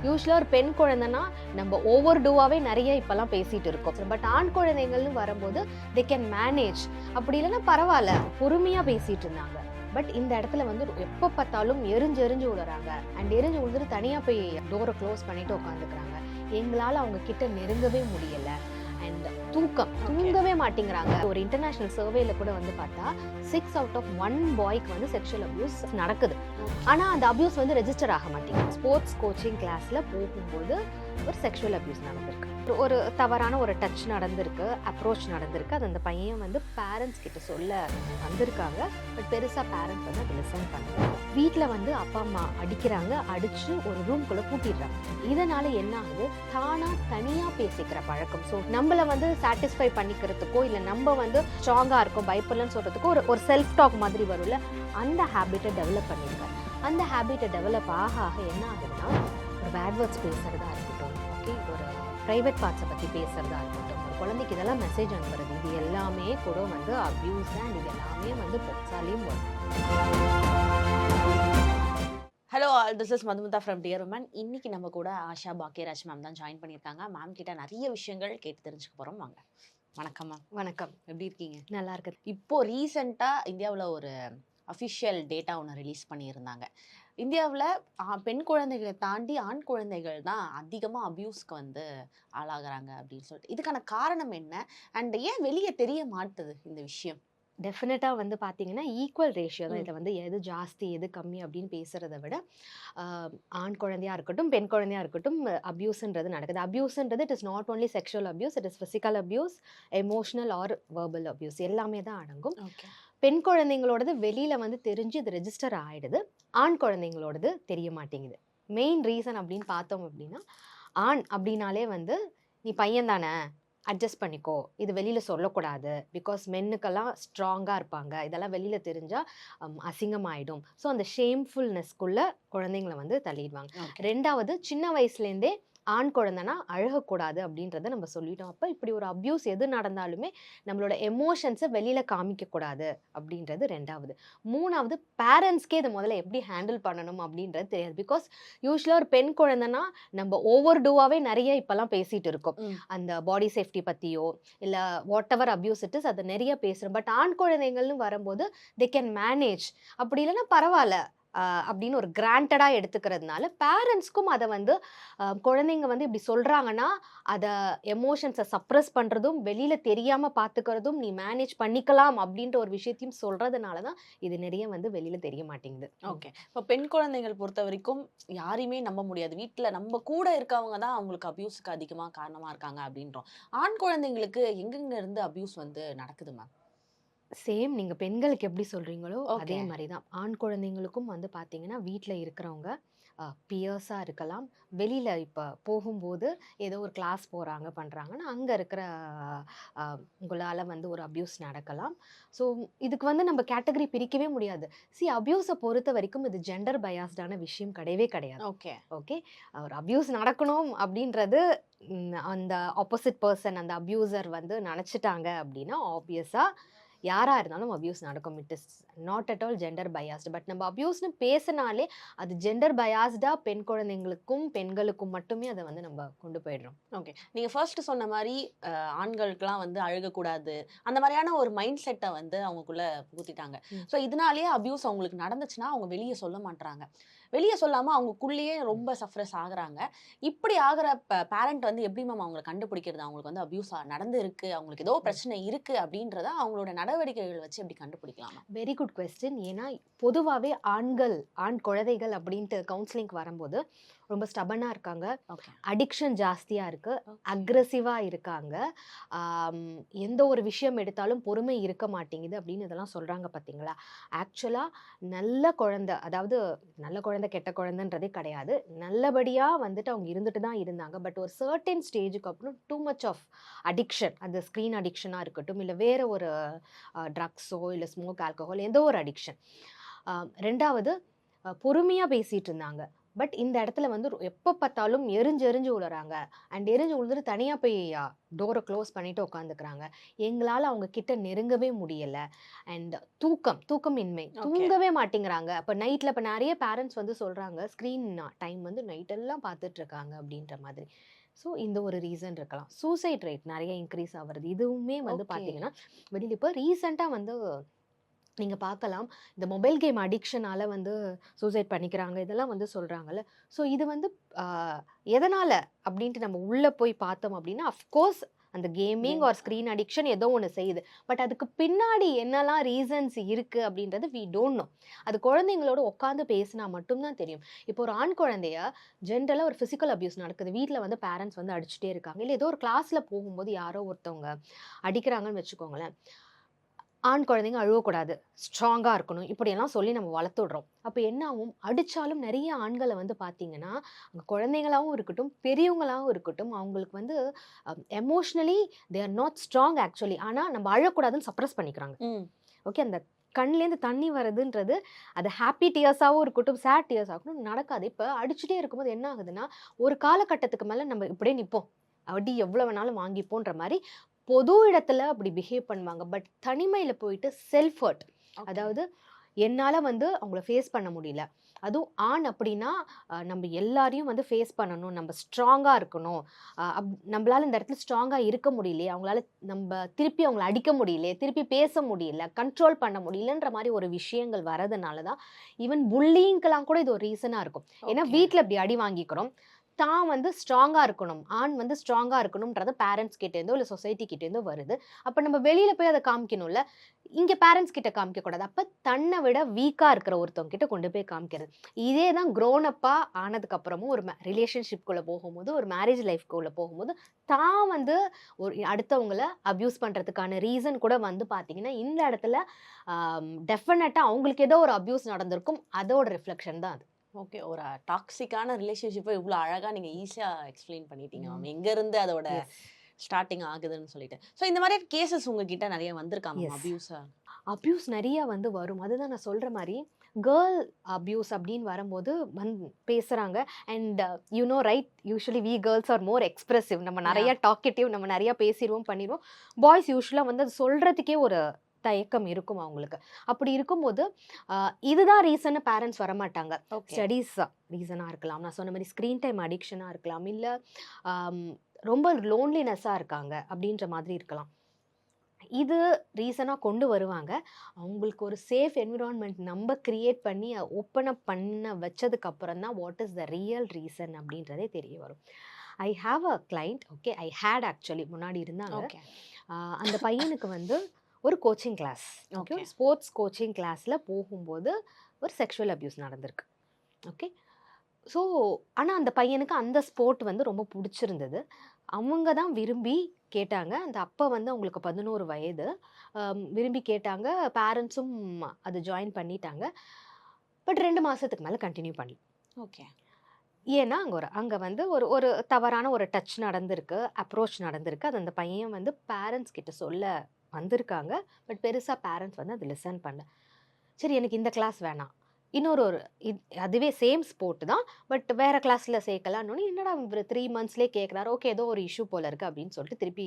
யூஸ்வலாக ஒரு பெண் குழந்தைன்னா நம்ம ஓவர் டூவாகவே நிறைய இப்போல்லாம் பேசிகிட்டு இருக்கோம். பட் ஆண் குழந்தைங்கள்னு வரும்போது தே கேன் மேனேஜ். அப்படி இல்லைன்னா பரவாயில்ல, பொறுமையாக பேசிகிட்டு இருந்தாங்க. பட் இந்த இடத்துல வந்து எப்போ பார்த்தாலும் எரிஞ்சு விழுறாங்க. அண்ட் எரிஞ்சு விழுந்துட்டு தனியாக போய் டோரை க்ளோஸ் பண்ணிட்டு உட்காந்துக்கிறாங்க. எங்களால் அவங்க கிட்ட நெருங்கவே முடியலை. அண்ட் தூங்கவே மாட்டேங்கிறாங்க. ஒரு இன்டர்நேஷனல் சர்வேல கூட வந்து பார்த்தா 6 out of 1 பாய்க்கு வந்து செக்ஷுவல் அபியூஸ் நடக்குது. ஆனால் அந்த அபியூஸ் வந்து ரெஜிஸ்டர் ஆக மாட்டேங்குது. ஸ்போர்ட்ஸ் கோச்சிங் கிளாஸ்ல போகும்போது ஒரு செக்ஷுவல் அபியூஸ் நடந்திருக்கு, ஒரு தவறான ஒரு டச் நடந்திருக்கு, அப்ரோச் நடந்திருக்கு. அது அந்த பையன் வந்து பேரண்ட்ஸ் கிட்ட சொல்ல வந்திருக்காங்க. பட் பெருசாக பேரண்ட்ஸ் வந்து அதை லிசன் பண்ணுறாங்க. வீட்டில் வந்து அப்பா அம்மா அடிக்கிறாங்க, அடித்து ஒரு ரூம்குள்ளே பூட்டிடுறாங்க. இதனால என்ன ஆகுது, தனியாக பேசிக்கிற பழக்கம். ஸோ நம்மளை வந்து சாட்டிஸ்ஃபை பண்ணிக்கிறதுக்கோ இல்லை நம்ம வந்து ஸ்ட்ராங்காக இருக்கும் பயப்படலன்னு சொல்கிறதுக்கோ ஒரு செல்ஃப் டாக் மாதிரி வரும்ல, அந்த ஹேபிட்டை டெவலப் பண்ணியிருக்காரு. அந்த ஹேபிட்டை டெவலப் ஆக என்ன ஆகுதுன்னா, ஒரு பேட் வேர்ட்ஸ் பேசுகிறதா இருக்கட்டும், ஓகே, ஒரு ப்ரைவேட் பார்ட்ஸை பற்றி பேசுகிறதா இருக்கட்டும், ஒரு குழந்தைக்கு இதெல்லாம் மெசேஜ் அனுப்புறது, இது எல்லாமே கூட வந்து அப்யூஸ் அண்ட் இது எல்லாமே வந்து பெருசாலையும் வரும். Hello all, this is Madhumita from dear woman. இன்னைக்கு நம்ம கூட ஆஷா பாக்கியராஜ் மேம் தான் ஜாயின் பண்ணியிருக்காங்க. மேம் கிட்ட நிறைய விஷயங்கள் கேட்டு தெரிஞ்சுக்க போகிறோம். வாங்க. வணக்கம் மேம். வணக்கம். எப்படி இருக்கீங்க? நல்லா இருக்குது. இப்போ ரீசெண்டாக இந்தியாவில் ஒரு அஃபிஷியல் டேட்டா ஒன்று ரிலீஸ் பண்ணியிருந்தாங்க. இந்தியாவில் பெண் குழந்தைகளை தாண்டி ஆண் குழந்தைகள் தான் அதிகமாக அபியூஸ்க்கு வந்து ஆளாகிறாங்க அப்படின்னு சொல்லிட்டு, இதுக்கான காரணம் என்ன அண்ட் ஏன் வெளியே தெரிய மாட்டுது இந்த விஷயம்? டெஃபினட்டாக வந்து பார்த்தீங்கன்னா ஈக்குவல் ரேஷியோ தான். இதில் வந்து எது ஜாஸ்தி எது கம்மி அப்படின்னு பேசுகிறத விட ஆண் குழந்தையாக இருக்கட்டும் பெண் குழந்தையாக இருக்கட்டும் அப்யூஸ்ன்றது நடக்குது. அப்யூஸ்ன்றது it is not only sexual abuse, it is physical abuse, emotional or verbal abuse எல்லாமே தான் அடங்கும். பெண் குழந்தைங்களோடது வெளியில் வந்து தெரிஞ்சு இது ரெஜிஸ்டர் ஆகிடுது, ஆண் குழந்தைங்களோடது தெரிய மாட்டேங்குது. மெயின் ரீசன் அப்படின்னு பார்த்தோம் அப்படின்னா, ஆண் அப்படின்னாலே வந்து நீ பையன் தானே, அட்ஜஸ்ட் பண்ணிக்கோ, இது வெளியில் சொல்லக்கூடாது, பிகாஸ் மென்னுக்கெல்லாம் ஸ்ட்ராங்காக இருப்பாங்க, இதெல்லாம் வெளியில் தெரிஞ்சால் அசிங்கமாயிடும். ஸோ அந்த ஷேம்ஃபுல்னஸ்க்குள்ளே குழந்தைங்களை வந்து தள்ளிடுவாங்க. ரெண்டாவது, சின்ன வயசுலேருந்தே ஆண் குழந்தைனா அழகக்கூடாது அப்படின்றத நம்ம சொல்லிட்டோம். அப்போ இப்படி ஒரு அப்யூஸ் எது நடந்தாலுமே நம்மளோட எமோஷன்ஸை வெளியில் காமிக்கக்கூடாது அப்படின்றது ரெண்டாவது. மூணாவது, பேரண்ட்ஸ்க்கே இதை முதல்ல எப்படி ஹேண்டில் பண்ணணும் அப்படின்றது தெரியாது. பிகாஸ் யூஸ்வலாக ஒரு பெண் குழந்தைனா நம்ம ஓவர் டூவாகவே நிறைய இப்போல்லாம் பேசிகிட்டு இருக்கோம். அந்த பாடி சேஃப்டி பற்றியோ இல்லை what ever abuse it is அதை நிறைய பேசுகிறோம். பட் ஆண் குழந்தைங்கள்னு வரும்போது தே கேன் மேனேஜ். அப்படி இல்லைன்னா பரவாயில்ல அப்படின்னு ஒரு கிராண்டடாக எடுத்துக்கிறதுனால பேரண்ட்ஸ்க்கும் அதை வந்து குழந்தைங்க வந்து இப்படி சொல்கிறாங்கன்னா அதை எமோஷன்ஸை சப்ரஸ் பண்ணுறதும் வெளியில் தெரியாமல் பார்த்துக்கிறதும் நீ மேனேஜ் பண்ணிக்கலாம் அப்படின்ற ஒரு விஷயத்தையும் சொல்கிறதுனால தான் இது நிறைய வந்து வெளியில் தெரிய மாட்டேங்குது. ஓகே, இப்போ பெண் குழந்தைகள் பொறுத்த வரைக்கும் யாரையுமே நம்ப முடியாது. வீட்டில் நம்ம கூட இருக்கவங்க தான் அவங்களுக்கு அபியூஸுக்கு அதிகமாக காரணமாக இருக்காங்க அப்படின்றோம். ஆண் குழந்தைங்களுக்கு எங்கெங்க இருந்து அபியூஸ் வந்து நடக்குது மேம்? சேம் நீங்கள் பெண்களுக்கு எப்படி சொல்கிறீங்களோ அதே மாதிரி தான் ஆண் குழந்தைங்களுக்கும் வந்து பார்த்தீங்கன்னா வீட்டில் இருக்கிறவங்க பியர்ஸாக இருக்கலாம், வெளியில் இப்போ போகும்போது ஏதோ ஒரு கிளாஸ் போகிறாங்க பண்ணுறாங்கன்னா அங்கே இருக்கிற உங்களால் வந்து ஒரு அப்யூஸ் நடக்கலாம். ஸோ இதுக்கு வந்து நம்ம கேட்டகரி பிரிக்கவே முடியாது. அப்யூஸை பொறுத்த வரைக்கும் இது ஜெண்டர் பயாஸ்டான விஷயம் கிடையவே கிடையாது. ஓகே, ஒரு அப்யூஸ் நடக்கணும் அப்படின்றது அந்த ஆப்போசிட் பர்சன் அந்த அப்யூசர் வந்து நினச்சிட்டாங்க அப்படின்னா ஆப்வியஸாக யாராக இருந்தாலும் அப்யூஸ் நடக்கும். It is not at all gender biased. But நம்ம அப்யூஸ்னு பேசினாலே அது ஜெண்டர் பயாஸ்டாக பெண் குழந்தைங்களுக்கும் பெண்களுக்கும் மட்டுமே அதை வந்து நம்ம கொண்டு போயிடுறோம். ஓகே, நீங்கள் ஃபர்ஸ்ட் சொன்ன மாதிரி ஆண்களுக்கெல்லாம் வந்து அழுகக்கூடாது அந்த மாதிரியான ஒரு மைண்ட் செட்டை வந்து அவங்களுக்குள்ள புகுத்திட்டாங்க. ஸோ இதனாலேயே அப்யூஸ் அவங்களுக்கு நடந்துச்சுன்னா அவங்க வெளியே சொல்ல மாட்டாங்க. வெளியே சொல்லாமல் அவங்களுக்குள்ளேயே ரொம்ப சஃப்ரஸ் ஆகுறாங்க. இப்படி ஆகிற பேரண்ட் வந்து எப்படி மேம் அவங்களை கண்டுபிடிக்கிறது? அவங்களுக்கு வந்து அப்யூஸ் நடந்து இருக்கு, அவங்களுக்கு ஏதோ பிரச்சனை இருக்கு அப்படின்றத அவங்களோட நடவடிக்கைகள் வச்சு எப்படி கண்டுபிடிக்கலாம்? Very good question. ஏன்னா பொதுவாகவே ஆண் குழந்தைகள் அப்படின்ட்டு கவுன்சிலிங் வரும்போது ரொம்ப ஸ்டபனாக இருக்காங்க, அடிக்ஷன் ஜாஸ்தியாக இருக்குது, அக்ரெசிவாக இருக்காங்க, எந்த ஒரு விஷயம் எடுத்தாலும் பொறுமை இருக்க மாட்டேங்குது அப்படின்னு இதெல்லாம் சொல்கிறாங்க. பார்த்தீங்களா, ஆக்சுவலாக நல்ல குழந்தை, அதாவது நல்ல குழந்தை கெட்ட குழந்தைன்றதே கிடையாது, நல்லபடியாக வந்துட்டு அவங்க இருந்துட்டு தான் இருந்தாங்க. பட் ஒரு சர்டன் ஸ்டேஜுக்கு அப்புறம் டூ மச் ஆஃப் அடிக்ஷன், அது ஸ்க்ரீன் அடிக்ஷனாக இருக்கட்டும் இல்லை வேறு ஒரு ட்ரக்ஸோ இல்லை ஸ்மோக் ஆல்கஹால் ஏதோ ஒரு அடிக்ஷன். ரெண்டாவது, பொறுமையாக பேசிகிட்டு இருந்தாங்க, பட் இந்த இடத்துல வந்து எப்போ பார்த்தாலும் எரிஞ்சு விழுறாங்க. அண்ட் எரிஞ்சு விழுந்துட்டு தனியாக போய் டோரை க்ளோஸ் பண்ணிட்டு உட்காந்துக்கிறாங்க. எங்களால் அவங்க கிட்ட நெருங்கவே முடியல. அண்ட் தூக்கமின்மை, தூங்கவே மாட்டேங்கிறாங்க. அப்போ நைட்டில் இப்போ நிறைய பேரண்ட்ஸ் வந்து சொல்கிறாங்க ஸ்க்ரீன் டைம் வந்து நைட்டெல்லாம் பார்த்துட்டு இருக்காங்க அப்படின்ற மாதிரி. ஸோ இந்த ஒரு ரீசன் இருக்கலாம். சூசைட் ரேட் நிறைய இன்க்ரீஸ் ஆகுறது இதுவுமே வந்து பார்த்தீங்கன்னா வெளியில் இப்போ ரீசெண்டாக வந்து நீங்கள் பார்க்கலாம், இந்த மொபைல் கேம் அடிக்ஷனால வந்து சூசைட் பண்ணிக்கிறாங்க இதெல்லாம் வந்து சொல்கிறாங்கல்ல. ஸோ இது வந்து எதனால் அப்படின்ட்டு நம்ம உள்ளே போய் பார்த்தோம் அப்படின்னா அஃப்கோர்ஸ் அந்த கேமிங் ஆர் ஸ்க்ரீன் அடிக்ஷன் ஏதோ ஒன்று செய்யுது. பட் அதுக்கு பின்னாடி என்னெல்லாம் ரீசன்ஸ் இருக்குது அப்படின்றது வி டோன்ட் நோ. அது குழந்தைங்களோட உட்காந்து பேசினா மட்டும்தான் தெரியும். இப்போ ஒரு ஆண் குழந்தைய ஜென்ரலாக ஒரு ஃபிசிக்கல் அப்யூஸ் நடக்குது, வீட்டில் வந்து பேரண்ட்ஸ் வந்து அடிச்சுட்டே இருக்காங்க, இல்லை ஏதோ ஒரு கிளாஸில் போகும்போது யாரோ ஒருத்தவங்க அடிக்கிறாங்கன்னு வச்சுக்கோங்களேன். ஆண் குழந்தைங்க அழுவக்கூடாது, ஸ்ட்ராங்காக இருக்கணும், இப்படியெல்லாம் சொல்லி நம்ம வளர்த்து விட்றோம். அப்போ என்ன ஆகும், அடித்தாலும் நிறைய ஆண்களை வந்து பார்த்தீங்கன்னா அங்கே குழந்தைங்களாகவும் இருக்கட்டும் பெரியவங்களாகவும் இருக்கட்டும் அவங்களுக்கு வந்து emotionally they are not strong actually. ஆனால் நம்ம அழக்கூடாதுன்னு சப்ரஸ் பண்ணிக்கிறாங்க. ஓகே, அந்த கண்லேருந்து தண்ணி வருதுன்றது அது ஹாப்பி டியர்ஸாகவும் இருக்கட்டும் சேட் டியர்ஸ் ஆகட்டும் நடக்காது. இப்போ அடிச்சுட்டே இருக்கும்போது என்ன ஆகுதுன்னா ஒரு காலகட்டத்துக்கு மேலே நம்ம இப்படியே நிற்போம், அடி எவ்வளோ வேணாலும் வாங்கிப்போன்ற மாதிரி பொது இடத்துல அப்படி பிஹேவ் பண்ணுவாங்க. பட் தனிமையில் போயிட்டு செல்ஃப் ஹர்ட், அதாவது என்னால் வந்து அவங்கள ஃபேஸ் பண்ண முடியல. அதுவும் ஆண் அப்படின்னா நம்ம எல்லாரையும் வந்து ஃபேஸ் பண்ணணும், நம்ம ஸ்ட்ராங்காக இருக்கணும், நம்மளால இந்த இடத்துல ஸ்ட்ராங்காக இருக்க முடியலையே, அவங்களால நம்ம திருப்பி அவங்கள அடிக்க முடியலையே, திருப்பி பேச முடியல, கண்ட்ரோல் பண்ண முடியலன்ற மாதிரி ஒரு விஷயங்கள் வரதுனால தான் ஈவன் புல்லிங்கெல்லாம் கூட இது ஒரு ரீசனாக இருக்கும். ஏன்னா வீட்டில் இப்படி அடி வாங்கிக்கிறோம், தான் வந்து ஸ்ட்ராங்காக இருக்கணும், ஆண் வந்து ஸ்ட்ராங்காக இருக்கணும்ன்றது பேரண்ட்ஸ் கிட்டேருந்தோ இல்லை சொசைட்டி கிட்டேருந்தோ வருது. அப்போ நம்ம வெளியில் போய் அதை காமிக்கணும்ல, இங்கே பேரண்ட்ஸ் கிட்ட காமிக்கக்கூடாது. அப்போ தன்னை விட வீக்காக இருக்கிற ஒருத்தவங்க கிட்ட கொண்டு போய் காமிக்கிறது. இதே தான் க்ரோனப்பாக ஆனதுக்கப்புறமும் ஒரு ரிலேஷன்ஷிப்குள்ளே போகும்போது, ஒரு மேரேஜ் லைஃப்குள்ளே போகும்போது தான் வந்து ஒரு அடுத்தவங்களை அப்யூஸ் பண்ணுறதுக்கான ரீசன் கூட வந்து பார்த்தீங்கன்னா இந்த இடத்துல டெஃபினட்டாக அவங்களுக்கு ஏதோ ஒரு அப்யூஸ் நடந்திருக்கும், அதோட ரிஃப்ளெக்ஷன் தான் அது. ஓகே, ஒரு டாக்ஸிக்கான ரிலேஷன்ஷிப்பை இவ்வளோ அழகாக நீங்கள் ஈஸியாக எக்ஸ்பிளைன் பண்ணிட்டீங்க மேம், எங்கேருந்து அதோட ஸ்டார்டிங் ஆகுதுன்னு சொல்லிட்டு. ஸோ இந்த மாதிரி கேசஸ் உங்ககிட்ட நிறைய வந்திருக்காங்க அப்யூஸ் நிறைய வந்து வரும். அதுதான் நான் சொல்கிற மாதிரி கேர்ள் அப்யூஸ் அப்படின்னு வரும்போது பேசுகிறாங்க. And you know right, usually we girls are more expressive, நம்ம நிறைய டாக்கெட்டிவ், நம்ம நிறையா பேசிடுவோம் பண்ணிடுவோம். பாய்ஸ் யூஸ்வலாக வந்து அது சொல்கிறதுக்கே ஒரு தயக்கம் இருக்கும் அவங்களுக்கு. அப்படி இருக்கும்போது இதுதான் ரீசன் பேரண்ட்ஸ் வரமாட்டாங்க. ஸ்டடீஸ் ரீசனாக இருக்கலாம், நான் சொன்ன மாதிரி ஸ்க்ரீன் டைம் அடிக்ஷனாக இருக்கலாம், இல்லை ரொம்ப லோன்லினஸ்ஸாக இருக்காங்க அப்படின்ற மாதிரி இருக்கலாம். இது ரீசனாக கொண்டு வருவாங்க. அவங்களுக்கு ஒரு சேஃப் என்விரான்மெண்ட் நம்ம கிரியேட் பண்ணி ஓப்பன் அப் பண்ண வச்சதுக்கப்புறம் தான் what is the real reason அப்படின்றதே தெரிய வரும். I have a client, okay, I had actually முன்னாடி இருந்தாங்க. அந்த பையனுக்கு வந்து ஒரு coaching class, okay, sports coaching கிளாஸில் போகும்போது ஒரு செக்ஷுவல் அப்யூஸ் நடந்திருக்கு. ஓகே, ஸோ ஆனால் அந்த பையனுக்கு அந்த ஸ்போர்ட் வந்து ரொம்ப பிடிச்சிருந்தது. அவங்க தான் விரும்பி கேட்டாங்க. அந்த அப்போ வந்து அவங்களுக்கு 11 வயது, விரும்பி கேட்டாங்க. பேரண்ட்ஸும் அது ஜாயின் பண்ணிட்டாங்க. பட் 2 மாதத்துக்கு மேலே கண்டினியூ பண்ணி. ஓகே, ஏன்னா அங்கே வந்து ஒரு தவறான ஒரு டச் நடந்திருக்கு, அப்ரோச் நடந்திருக்கு. அது அந்த பையன் வந்து பேரண்ட்ஸ் கிட்ட சொல்ல வந்திருக்காங்க. பட் பெருசாக பேரண்ட்ஸ் வந்து அது லிசன் பண்ண. சரி, எனக்கு இந்த கிளாஸ் வேணாம், இன்னொரு அதுவே சேம் ஸ்போர்ட் தான் பட் வேறு கிளாஸில் சேர்க்கலான்னு, என்னடா ஒரு 3 monthsலேயே கேட்குறாரு, ஓகே ஏதோ ஒரு இஷ்யூ போல் இருக்குது அப்படின்னு சொல்லிட்டு திருப்பி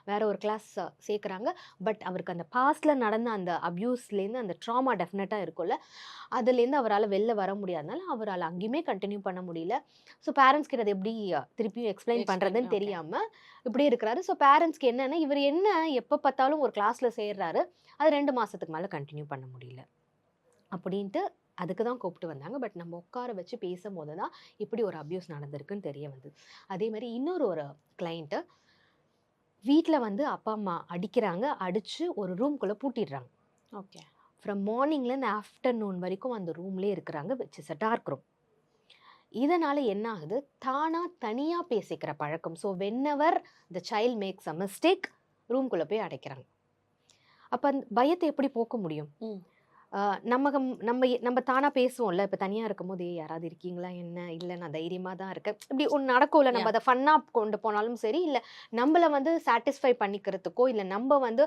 வேறு ஒரு கிளாஸ் சேர்க்குறாங்க. பட் அவருக்கு அந்த பாஸ்டில் நடந்த அந்த அப்யூஸ்லேருந்து அந்த ட்ராமா டெஃபினட்டாக இருக்கும்ல, அதுலேருந்து அவரால் வெளில வர முடியாதனால அவரால் அங்கேயுமே கண்டினியூ பண்ண முடியல. ஸோ பேரண்ட்ஸ் கிட்ட அது எப்படி திருப்பியும் எக்ஸ்பிளைன் பண்ணுறதுன்னு தெரியாமல் இப்படி இருக்கிறாரு. ஸோ பேரண்ட்ஸ்க்கு என்னென்னா, இவர் என்ன எப்போ பார்த்தாலும் ஒரு கிளாஸில் சேர்றாரு, அது 2 மாதத்துக்கு மேலே கண்டினியூ பண்ண முடியல அப்படின்ட்டு அதுக்கு தான் கூப்பிட்டு வந்தாங்க. பட் நம்ம உட்கார வச்சு பேசும்போது தான் இப்படி ஒரு அப்யூஸ் நடந்திருக்குன்னு தெரிய வந்தது. அதே மாதிரி ஒரு கிளைண்ட்டு வீட்டில் வந்து அப்பா அம்மா அடிக்கிறாங்க, அடித்து ஒரு ரூம்குள்ளே பூட்டிடுறாங்க. ஓகே, ஃப்ரம் மார்னிங்லேருந்து ஆஃப்டர்நூன் வரைக்கும் அந்த ரூம்லேயே இருக்கிறாங்க, which is a dark room. இதனால் என்ன ஆகுது, தானாக தனியாக பேசிக்கிற பழக்கம். So whenever the child makes a mistake ரூம்குள்ளே போய் அடைக்கிறாங்க. அப்போ அந்த பயத்தை எப்படி போக்க முடியும்? நம்ம தானா பேசுவோம்ல. இப்ப தனியா இருக்கும்போது, "ஏய் யாராவது இருக்கீங்களா என்ன? இல்ல நான் தைரியமா தான் இருக்கேன்." இப்படி ஒண்ணு நடக்கும்ல. நம்ம Yeah. அத ஃபன்னா கொண்டு போனாலும் சரி, இல்ல நம்மள வந்து சாட்டிஸ்ஃபை பண்ணிக்கிறதுக்கோ, இல்ல நம்ம வந்து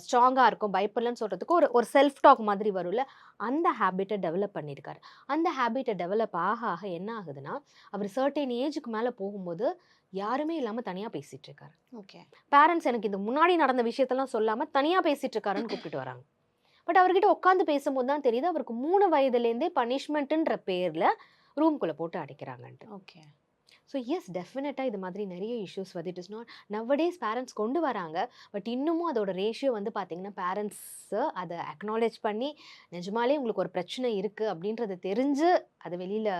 ஸ்ட்ராங்கா இருக்கோம், பயப்படலன்னு சொல்றதுக்கோ ஒரு செல்ஃப் டாக் மாதிரி வரும்ல. அந்த ஹேபிட்ட டெவலப் பண்ணியிருக்காரு. அந்த ஹேபிட்ட டெவலப் ஆக ஆக என்ன ஆகுதுன்னா, அவர் சர்டைன் ஏஜ்க்கு மேல போகும்போது, யாருமே இல்லாம தனியா பேசிட்டு இருக்காரு. ஓகே. பேரண்ட்ஸ் எனக்கு இது முன்னாடி நடந்த விஷயத்தெல்லாம் சொல்லாம, தனியா பேசிட்டு இருக்காருன்னு கூப்பிட்டுட்டு வராங்க. பட் அவர்கிட்ட உட்காந்து பேசும்போது தான் தெரியுது, அவருக்கு 3 வயதுலேருந்தே பனிஷ்மெண்ட்ன்ற பேர்ல ரூம்குள்ள போட்டு அடைக்கிறாங்கன்ட்டு. ஓகே. ஸோ எஸ் டெஃபினட்டா இது மாதிரி நிறைய இஷ்யூஸ் வந்து it is not nowadays parents கொண்டு வராங்க. பட் இன்னமும் அதோட ரேஷியோ வந்து பார்த்தீங்கன்னா, பேரண்ட்ஸ் அதை அக்னாலேஜ் பண்ணி, நிஜமாலே உங்களுக்கு ஒரு பிரச்சனை இருக்கு அப்படின்றத தெரிஞ்சு, அது வெளியில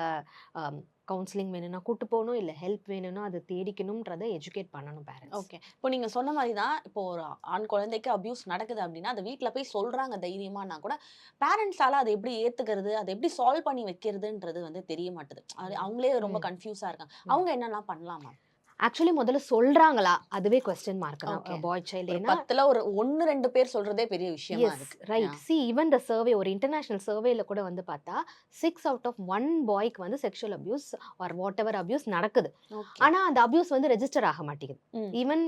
கவுன்சிலிங் வேணும்னா கூட்டு போகணும், இல்ல ஹெல்ப் வேணும்னா அதை தேடிக்கணும்ன்றதை எஜுகேட் பண்ணணும் பேரண்ட்ஸ். ஓகே. இப்போ நீங்க சொன்ன மாரி தான், இப்போ ஒரு ஆண் குழந்தைக்கு அபியூஸ் நடக்குது அப்படின்னா, அத வீட்ல போய் சொல்றாங்க தைரியமானா கூட, பேரண்ட்ஸால அத எப்படி ஏத்துக்கிறது, அத எப்படி சால்வ் பண்ணி வைக்கிறதுன்றது வந்து தெரிய மாட்டுது. அது அவங்களே ரொம்ப கன்ஃப்யூஸா இருக்காங்க. அவங்க என்னலாம் பண்ணலாமா? ஆக்சுவலி முதல்ல சொல்றாங்களா? அதுவே கொஸ்டின் மார்க் Okay. தான். பாய் சைல்டு. ஒரு ஏன்னா 10ல ஒரு 1, 2 பேர் சொல்றதே பெரிய விஷயமா எஸ் இருக்கு. Right. See even the survey ஒரு இன்டர்நேஷனல் சர்வேல கூட வந்து பார்த்தா 6 அவுட் ஆஃப் 1 பாய்க்கு வந்து sexual abuse or whatever abuse நடக்குது. ஓகே. ஆனா அந்த அபியூஸ் வந்து ரெஜிஸ்டர் ஆக மாட்டேங்குது. ம். ஈவன்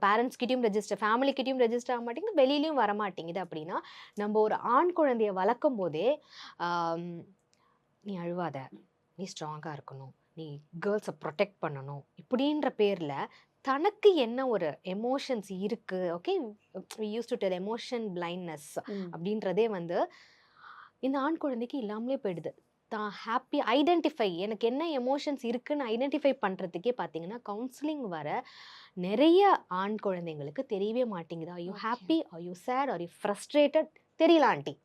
பேரண்ட்ஸ் கிட்டயும் ரெஜிஸ்டர், ஃபேமிலி கிட்டயும் ரெஜிஸ்டர் ஆக மாட்டேங்குது, வெளியிலயும் வர மாட்டேங்குது. அப்படின்னா நம்ம ஒரு ஆண் குழந்தைய வளர்க்கும் போதே ஆம், நீ அழுவாத, நீ ஸ்ட்ராங்கா இருக்கணும், நீ கேர்ள்ஸை ப்ரொடெக்ட் பண்ணணும் இப்படின்ற பேர்ல தனக்கு என்ன ஒரு எமோஷன்ஸ் இருக்கு. Okay, we use to tell emotion blindness ம். அப்படின்றதே வந்து இந்த ஆண் குழந்தைக்கு இல்லாமலே போயிடுது. தான் ஹாப்பி ஐடென்டிஃபை, எனக்கு என்ன எமோஷன்ஸ் இருக்குன்னு ஐடென்டிஃபை பண்றதுக்கே பார்த்தீங்கன்னா கவுன்சிலிங் வர நிறைய ஆண் குழந்தைங்களுக்கு தெரியவே மாட்டேங்குது. Are you Okay. Happy, are you sad, are you frustrated, தெரியல ஆண்டி.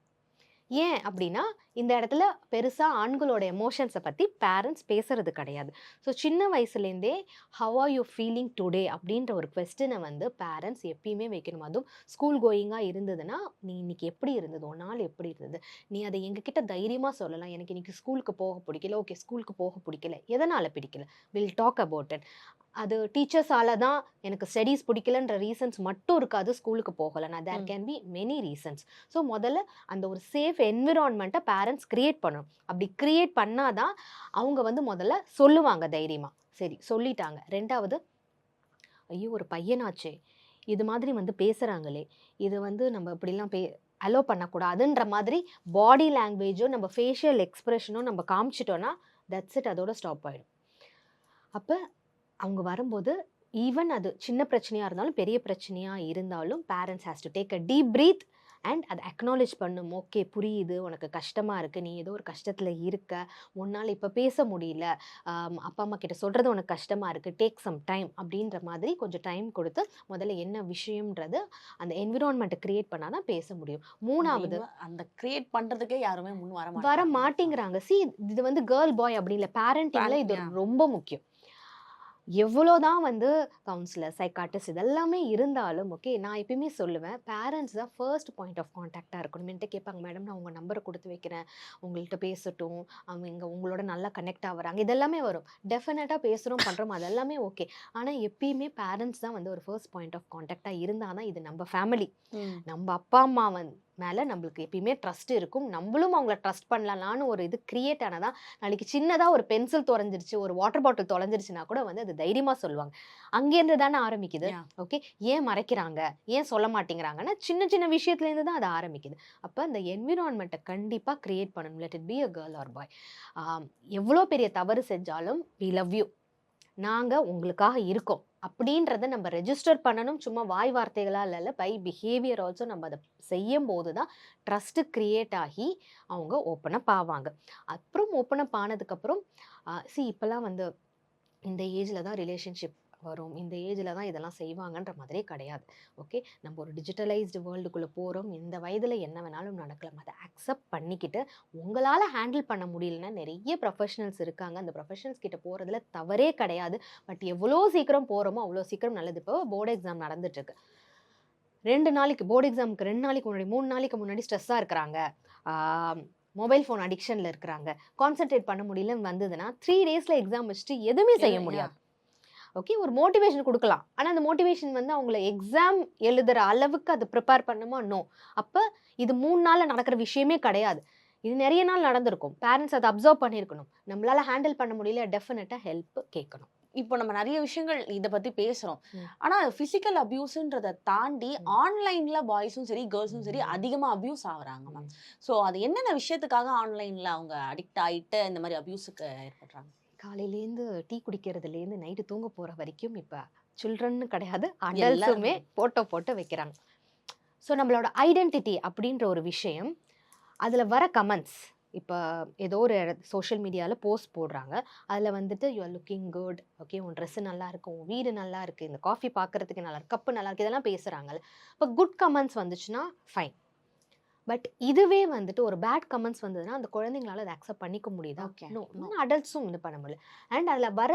ஏன் அப்படின்னா இந்த இடத்துல பெருசா ஆண்களோட எமோஷன்ஸை பத்தி பேரண்ட்ஸ் பேசுறது கிடையாது. ஸோ சின்ன வயசுலேருந்தே how are you feeling today அப்படின்ற ஒரு கொஸ்டினை வந்து பேரண்ட்ஸ் எப்பயுமே வைக்கணும். அதுவும் ஸ்கூல் கோயிங்காக இருந்ததுன்னா, நீ இன்னைக்கு எப்படி இருந்தது, ஒரு நாள் எப்படி இருந்தது, நீ அதை எங்ககிட்ட தைரியமா சொல்லலாம். எனக்கு இன்னைக்கு ஸ்கூலுக்கு போக பிடிக்கல. ஓகே, ஸ்கூலுக்கு போக பிடிக்கல, எதனால பிடிக்கல, வில் டாக் அபவுட் இட். அது டீச்சர்ஸால தான் எனக்கு ஸ்டடீஸ் பிடிக்கலன்ற ரீசன்ஸ் மட்டும் இருக்காது ஸ்கூலுக்கு போகலைன்னா. There can be many reasons. So முதல்ல அந்த ஒரு சேஃப் என்விரான்மெண்ட்டை பேரண்ட்ஸ் கிரியேட் பண்ணணும். அப்படி கிரியேட் பண்ணாதான் அவங்க வந்து முதல்ல சொல்லுவாங்க தைரியமா. சரி சொல்லிட்டாங்க. ரெண்டாவது, ஐயோ ஒரு பையனாச்சே, இது மாதிரி வந்து பேசுறாங்களே, இது வந்து நம்ம இப்படிலாம் அலோ பண்ணக்கூடாதுன்ற மாதிரி பாடி லாங்குவேஜோ நம்ம ஃபேஷியல் எக்ஸ்பிரஷனோ நம்ம காமிச்சிட்டோன்னா தட்ஸ் இட், அதோட ஸ்டாப் ஆயிடும். அப்போ அவங்க வரும்போது ஈவன் அது சின்ன பிரச்சனையாக இருந்தாலும் பெரிய பிரச்சனையாக இருந்தாலும் parents has to take a deep breath and அதை அக்னாலேஜ் பண்ணும். ஓகே புரியுது, உனக்கு கஷ்டமாக இருக்குது, நீ ஏதோ ஒரு கஷ்டத்தில் இருக்க, உன்னால் இப்போ பேச முடியல, அப்பா அம்மா கிட்ட சொல்கிறது உனக்கு கஷ்டமாக இருக்குது, டேக் சம் டைம் அப்படின்ற மாதிரி கொஞ்சம் டைம் கொடுத்து முதல்ல என்ன விஷயம்ன்றது அந்த என்விரான்மெண்ட்டை கிரியேட் பண்ணால் தான் பேச முடியும். மூணாவது, அந்த கிரியேட் பண்றதுக்கே யாருமே முன் வர மாட்டேங்கிறாங்க. சி இது வந்து கேர்ள் பாய் அப்படி இல்லை, பேரண்டிங்ல இது ரொம்ப முக்கியம். எவ்வளோதான் வந்து கவுன்சிலர், சைக்காட்டிஸ்ட் இதெல்லாமே இருந்தாலும் ஓகே, நான் எப்பயுமே சொல்லுவேன் பேரண்ட்ஸ் தான் ஃபர்ஸ்ட் பாயிண்ட் ஆஃப் கான்டாக்டாக இருக்கணும். என்கிட்ட கேட்பாங்க, மேடம் நான் உங்கள் நம்பரை கொடுத்து வைக்கிறேன், உங்கள்கிட்ட பேசட்டும், அவங்க உங்களோட நல்லா கனெக்ட் ஆகுறாங்க, இதெல்லாமே வரும். டெஃபினட்டாக பேசுகிறோம் பண்ணுறோம், அதெல்லாமே ஓகே. ஆனால் எப்பயுமே பேரண்ட்ஸ் தான் வந்து ஒரு ஃபர்ஸ்ட் பாயிண்ட் ஆஃப் கான்டாக்டாக இருந்தால் தான் இது நம்ம ஃபேமிலி, நம்ம அப்பா அம்மா மேலே நம்மளுக்கு எப்பயுமே ட்ரஸ்ட் இருக்கும், நம்மளும் அவங்கள ட்ரஸ்ட் பண்ணலான்னு ஒரு இது கிரியேட் ஆனதான் நாளைக்கு சின்னதாக ஒரு பென்சில் தொலைஞ்சிருச்சு, ஒரு வாட்டர் பாட்டில் தொலைஞ்சிருச்சுன்னா கூட வந்து அது தைரியமாக சொல்லுவாங்க. அங்கேருந்து தானே ஆரம்பிக்குது. ஓகே, ஏன் மறைக்கிறாங்க, ஏன் சொல்ல மாட்டேங்கிறாங்கன்னா சின்ன சின்ன விஷயத்துலேருந்து தான் அது ஆரம்பிக்குது. அப்போ இந்த என்விரான்மெண்ட்டை கண்டிப்பாக கிரியேட் பண்ணணும். Let it be a girl or boy. எவ்வளோ பெரிய தவறு செஞ்சாலும் வி லவ் யூ, நாங்கள் உங்களுக்காக இருக்கோம் அப்படின்றத நம்ம ரெஜிஸ்டர் பண்ணணும். சும்மா வாய் வார்த்தைகளால் இல்லை, பை பிஹேவியர் ஆல்சோ நம்ம அதை செய்யும் போது தான் ட்ரஸ்ட்டு க்ரியேட் ஆகி அவங்க ஓப்பன் அப் ஆவாங்க. அப்புறம் ஓப்பன் அப் ஆனதுக்கப்புறம் இப்போல்லாம் வந்து இந்த ஏஜில் தான் ரிலேஷன்ஷிப் வரும், இந்த ஏஜில் தான் இதெல்லாம் செய்வாங்கன்ற மாதிரியே கிடையாது. ஓகே, நம்ம ஒரு டிஜிட்டலைஸ்டு வேர்ல்டுக்குள்ளே போகிறோம், இந்த வயதில் என்ன வேணாலும் நடக்கலாம். அதை அக்செப்ட் பண்ணிக்கிட்டு உங்களால் ஹேண்டில் பண்ண முடியலன்னா நிறைய ப்ரொஃபஷனல்ஸ் இருக்காங்க, அந்த ப்ரொஃபஷனல்ஸ் கிட்ட போகிறதுல தவறே கிடையாது. பட் எவ்வளோ சீக்கிரம் போகிறோமோ அவ்வளோ சீக்கிரம் நல்லது. இப்போ போர்டு எக்ஸாம் நடந்துட்டுருக்கு, 2 நாளைக்கு போர்டு எக்ஸாமுக்கு 2 நாளைக்கு முன்னாடி 3 நாளைக்கு முன்னாடி ஸ்ட்ரெஸ்ஸாக இருக்கிறாங்க, மொபைல் ஃபோன் அடிக்ஷனில் இருக்கிறாங்க, கான்சென்ட்ரேட் பண்ண முடியலன்னு வந்ததுன்னா 3 டேஸில் எக்ஸாம் வச்சுட்டு எதுவுமே செய்ய முடியாது. ஓகே, ஒரு மோட்டிவேஷன் குடுக்கலாம். ஆனா அந்த மோட்டிவேஷன் வந்து அவங்கள எக்ஸாம் எழுதுற அளவுக்கு அது ப்ரிப்பேர் பண்ணுமா? நோ. அப்ப இது 3 நாள்ல நடக்கிற விஷயமே கிடையாது. இது நெறைய நாள் நடந்திருக்கும். பேரண்ட்ஸ் அத அப்சர்வ் பண்ணியிருக்கணும். நம்மளால ஹேண்டில் பண்ண முடியல, டெஃபினட்டா ஹெல்ப் கேட்கணும். இப்போ நம்ம நிறைய விஷயங்கள் இத பத்தி பேசுறோம். ம். ஆனா பிசிக்கல் அபியூஸ்ன்றத தாண்டி ஆன்லைன்ல பாய்ஸும் சரி, கேர்ள்ஸும் சரி அதிகமா அபியூஸ் ஆகுறாங்க மேம். சோ அது என்னென்ன விஷயத்துக்காக ஆன்லைன்ல அவங்க அடிக்ட் ஆயிட்டு இந்த மாதிரி அபியூஸ்க்கு ஏற்படுறாங்க? காலையிலேருந்து டீ குடிக்கிறதுலேருந்து நைட்டு தூங்க போற வரைக்கும் இப்ப சில்ட்ரன்னு கிடையாது, எல்லாருமே. அடல்ட்ஸுமே போட்டோ போட்டு வைக்கிறாங்க. ஸோ நம்மளோட ஐடென்டிட்டி அப்படின்ற ஒரு விஷயம், அதுல வர கமெண்ட்ஸ், இப்போ ஏதோ ஒரு சோஷியல் மீடியால போஸ்ட் போடுறாங்க. அதுல வந்துட்டு you are looking good, okay, உன் ட்ரெஸ் நல்லா இருக்கு, உன் வீடு நல்லா இருக்கு, இந்த காஃபி பார்க்கறதுக்கு நல்லா இருக்கு, கப்பு நல்லா இருக்கு, இதெல்லாம் பேசுறாங்கல்ல. இப்போ குட் கமெண்ட்ஸ் வந்துச்சுன்னா ஃபைன். பட் இதுவே வந்துட்டு ஒரு பேட் கமெண்ட்ஸ் வந்ததுன்னா அந்த குழந்தைங்களால அதை அக்செப்ட் பண்ணிக்க முடியுதா? Okay. நோ. அடல்ட்ஸும் இது பண்ண முடியல. அண்ட் அதில் வர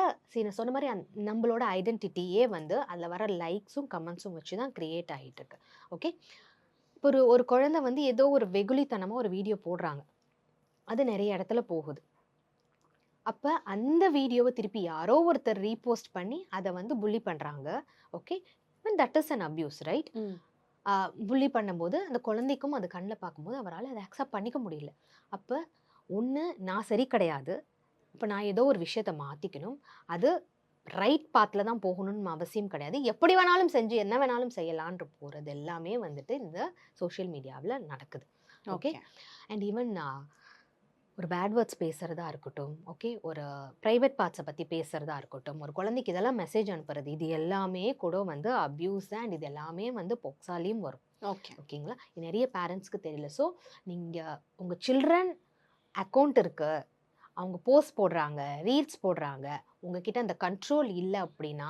நான் சொன்ன மாதிரி நம்மளோட ஐடென்டிட்டியே வந்து அதில் வர லைக்ஸும் கமெண்ட்ஸும் வச்சு தான் கிரியேட் ஆகிட்டு இருக்கு. ஓகே, இப்போ ஒரு குழந்தை வந்து ஏதோ ஒரு வெகுளித்தனமாக ஒரு வீடியோ போடுறாங்க, அது நிறைய இடத்துல போகுது. அப்போ அந்த வீடியோவை திருப்பி யாரோ ஒருத்தர் ரீபோஸ்ட் பண்ணி அதை வந்து புள்ளி பண்ணுறாங்க. Okay, that is an abuse, right? புள்ளி பண்ணும்போது அந்த குழந்தைக்கும் அது கண்ணில் பார்க்கும்போது அவரால் அதை அக்செப்ட் பண்ணிக்க முடியல. அப்போ ஒன்று, நான் சரி கிடையாது, இப்போ நான் ஏதோ ஒரு விஷயத்த மாற்றிக்கணும், அது ரைட் பாத்தில் தான் போகணும்னு அவசியம் கிடையாது, எப்படி வேணாலும் செஞ்சு என்ன வேணாலும் செய்யலான்ற போகிறது எல்லாமே வந்துட்டு இந்த சோஷியல் மீடியாவில் நடக்குது. ஓகே, அண்ட் ஈவன் ஒரு பேட் வேர்ட்ஸ் பேசுகிறதா இருக்கட்டும், ஓகே, ஒரு ப்ரைவேட் பார்ட்ஸை பற்றி பேசுகிறதா இருக்கட்டும், ஒரு குழந்தைக்கு இதெல்லாம் மெசேஜ் அனுப்புறது, இது எல்லாமே கூட வந்து அப்யூஸ் அண்ட் இது எல்லாமே வந்து பொக்ஸாலையும் வரும். ஓகேங்களா? இது நிறைய பேரண்ட்ஸ்க்கு தெரியல. ஸோ நீங்கள் உங்கள் சில்ட்ரன் அக்கௌண்ட் இருக்கு, அவங்க போஸ்ட் போடுறாங்க, ரீல்ஸ் போடுறாங்க, உங்ககிட்ட அந்த கண்ட்ரோல் இல்லை அப்படின்னா,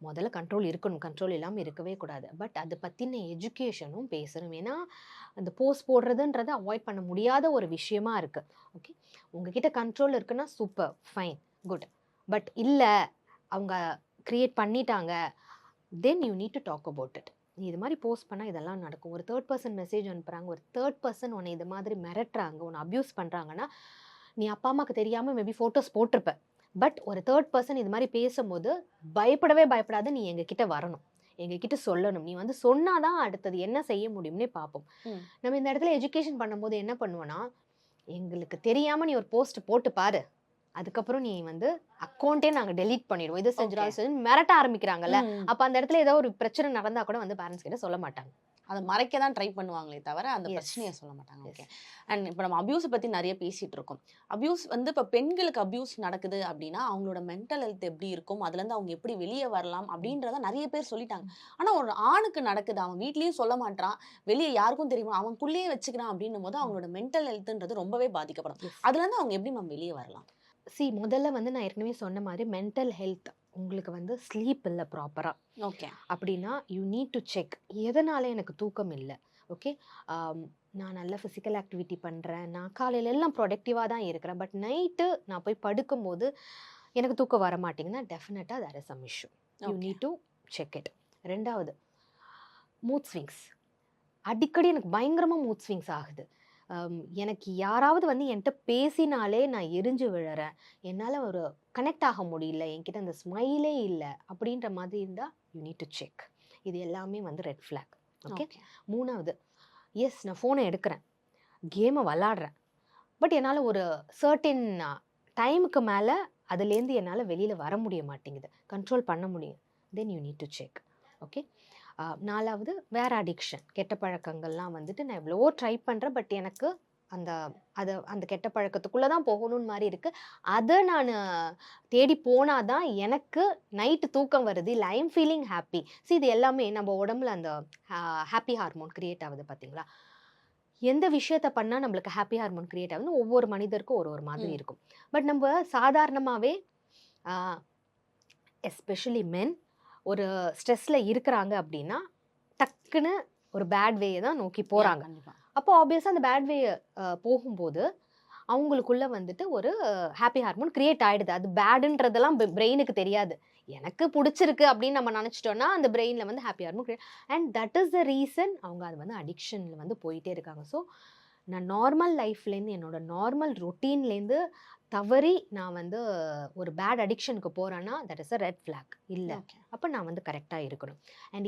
முதல்ல கண்ட்ரோல் இருக்கணும், கண்ட்ரோல் இல்லாமல் இருக்கவே கூடாது. பட் அதை பற்றின எஜுகேஷனும் பேசணும். ஏன்னா அந்த போஸ்ட் போடுறதுன்றது அவாய்ட் பண்ண முடியாத ஒரு விஷயமா இருக்குது. ஓகே, உங்ககிட்ட கண்ட்ரோல் இருக்குன்னா சூப்பர், ஃபைன், குட். பட் இல்லை, அவங்க க்ரியேட் பண்ணிட்டாங்க, then you need to talk about it. நீ இது மாதிரி போஸ்ட் பண்ணால் இதெல்லாம் நடக்கும். ஒரு தேர்ட் பர்சன் மெசேஜ் அனுப்புகிறாங்க, ஒரு தேர்ட் பர்சன் உன்னை இது மாதிரி மிரட்டுறாங்க, உன்னை அப்யூஸ் பண்ணுறாங்கன்னா, நீ அப்பா அம்மாவுக்கு தெரியாமல் மேபி ஃபோட்டோஸ் போட்டிருப்ப. பட் ஒரு தேர்ட் பர்சன் இது மாதிரி பேசும்போது பயப்படவே பயப்படாது, நீ எங்ககிட்ட வரணும், எங்ககிட்ட சொல்லணும். நீ வந்து சொன்னாதான் அடுத்தது என்ன செய்ய முடியும்னே பார்ப்போம். நம்ம இந்த இடத்துல எஜுகேஷன் பண்ணும்போது என்ன பண்ணுவோன்னா, எங்களுக்கு தெரியாமல் நீ ஒரு போஸ்ட் போட்டு பாரு, அதுக்கப்புறம் நீ வந்து அக்கௌண்ட்டே நாங்கள் டெலீட் பண்ணிடுவோம், இது செஞ்சிடாலும் சரி மிரட்ட ஆரம்பிக்கிறாங்கல்ல. அப்போ அந்த இடத்துல ஏதோ ஒரு பிரச்சனை நடந்தால் கூட வந்து பேரண்ட்ஸ் கிட்ட சொல்ல மாட்டாங்க, அதை மறைக்க தான் ட்ரை பண்ணுவாங்களே தவிர அந்த பிரச்சனையை சொல்ல மாட்டாங்க. ஓகே, அண்ட் இப்போ நம்ம அபியூஸை பற்றி நிறைய பேசிகிட்டு இருக்கோம். அபியூஸ் வந்து இப்போ பெண்களுக்கு அபியூஸ் நடக்குது அப்படின்னா அவங்களோட மென்டல் ஹெல்த் எப்படி இருக்கும், அதுலேருந்து அவங்க எப்படி வெளியே வரலாம் அப்படின்றத நிறைய பேர் சொல்லிட்டாங்க. ஆனால் ஒரு ஆணுக்கு நடக்குது, அவன் வீட்லேயும் சொல்ல மாட்டான், வெளியே யாருக்கும் தெரியுமா, அவனுக்குள்ளேயே வச்சுக்கிறான் அப்படின்னும் போது அவங்களோட மென்டல் ஹெல்த்ன்றது ரொம்பவே பாதிக்கப்படும். அதுலேருந்து அவங்க எப்படி நம்ம வெளியே வரலாம்? முதல்ல வந்து நான் ஏற்கனவே சொன்ன மாதிரி மென்டல் ஹெல்த், உங்களுக்கு வந்து ஸ்லீப் இல்லை ப்ராப்பராக, ஓகே, அப்படின்னா யூ நீட் டு செக், எதனால எனக்கு தூக்கம் இல்லை. ஓகே, நான் நல்ல ஃபிசிக்கல் ஆக்டிவிட்டி பண்ணுறேன், நான் காலையில எல்லாம் ப்ரொடக்டிவாக தான் இருக்கிறேன், பட் நைட்டு நான் போய் படுக்கும்போது எனக்கு தூக்கம் வர மாட்டேங்குதுன்னா டெஃபினட்டாக there is some issue, you need to check it. ரெண்டாவது, மூட் ஸ்விங்ஸ். அடிக்கடி எனக்கு பயங்கரமாக மூட் ஸ்விங்ஸ் ஆகுது. எனக்கு யாராவது வந்து என்கிட்ட பேசினாலே நான் எரிஞ்சு விழறேன், என்னால் ஒரு கனெக்ட் ஆக முடியல, என்கிட்ட அந்த ஸ்மைலே இல்லை அப்படின்ற மாதிரி இருந்தால் யூ நீட் டு செக். இது எல்லாமே வந்து ரெட் ஃப்ளாக். ஓகே, மூணாவது, எஸ் நான் ஃபோனை எடுக்கிறேன், கேமை விளாடுறேன், பட் என்னால் ஒரு சர்டின் டைமுக்கு மேலே அதுலேருந்து என்னால் வெளியில் வர முடிய மாட்டேங்குது, கண்ட்ரோல் பண்ண முடியும், தென் you need to check. Okay, நாலாவது, வேறு அடிக்ஷன், கெட்ட பழக்கங்கள்லாம் வந்துட்டு நான் எவ்வளவோ ட்ரை பண்ணுறேன், பட் எனக்கு அந்த கெட்ட பழக்கத்துக்குள்ளே தான் போகணும்னு மாதிரி இருக்குது, அதை நான் தேடி போனால் தான் எனக்கு நைட்டு தூக்கம் வருது, இல்லை ஐ எம் ஃபீலிங் ஹாப்பி. இது எல்லாமே நம்ம உடம்புல அந்த ஹாப்பி ஹார்மோன் க்ரியேட் ஆகுது பார்த்தீங்களா. எந்த விஷயத்த பண்ணால் நம்மளுக்கு ஹாப்பி ஹார்மோன் க்ரியேட் ஆகுதுன்னு ஒவ்வொரு மனிதருக்கும் ஒரு மாதிரி இருக்கும். பட் நம்ம சாதாரணமாகவே எஸ்பெஷலி மென் ஒரு ஸ்ட்ரெஸ்ஸில் இருக்கிறாங்க அப்படின்னா டக்குன்னு ஒரு பேட் வேயை தான் நோக்கி போகிறாங்க. அப்போ ஆப்வியஸாக அந்த பேட் வே போகும்போது அவங்களுக்குள்ள வந்துட்டு ஒரு ஹாப்பி ஹார்மோன் கிரியேட் ஆகிடுது. அது பேடுன்றதெல்லாம் பிரெயினுக்கு தெரியாது. எனக்கு பிடிச்சிருக்கு அப்படின்னு நம்ம நினச்சிட்டோன்னா அந்த பிரெயினில் வந்து happy hormone create, and that is the reason அவங்க அது வந்து அடிக்ஷனில் வந்து போயிட்டே இருக்காங்க. ஸோ நான் நார்மல் லைஃப்லேருந்து, என்னோட நார்மல் ரொட்டீன்லேருந்து தவறி நான் வந்து ஒரு பேட் அடிக்ஷனுக்கு போகிறேன்னா that is a red flag இல்லை. ஓகே. அப்போ நான் வந்து கரெக்டாக இருக்கணும். அண்ட்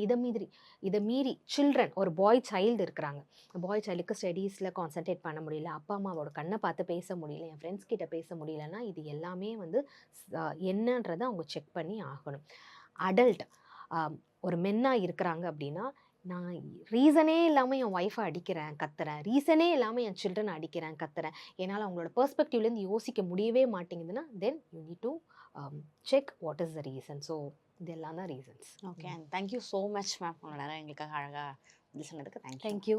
இதை மீறி சில்ட்ரன், ஒரு பாய் சைல்டு இருக்கிறாங்க. பாய் சைல்டுக்கு ஸ்டடீஸில் கான்சென்ட்ரேட் பண்ண முடியல, அப்பா அம்மாவோட கண்ணை பார்த்து பேச முடியல, என் ஃப்ரெண்ட்ஸ் கிட்ட பேச முடியலன்னா இது எல்லாமே வந்து என்னன்றதை அவங்க செக் பண்ணி ஆகணும். அடல்ட் ஒரு மென்னாக இருக்கிறாங்க அப்படின்னா, நான் ரீசனே இல்லாமல் என் ஒய்ஃபை அடிக்கிறேன், கத்துறேன், ரீசனே இல்லாமல் என் சில்ட்ரனை அடிக்கிறேன், கத்துறேன், என்னால் அவங்களோட பெர்ஸ்பெக்டிவ்லேருந்து யோசிக்க முடியவே மாட்டேங்குதுன்னா then you need to check what is the reason. So இதெல்லாம் தான் reasons. Okay. Thank you so much ma'am, உங்களோட நேரம் எங்களுக்காக அழகாக பதில் சொன்னதுக்கு தேங்க்யூ. தேங்க்யூ.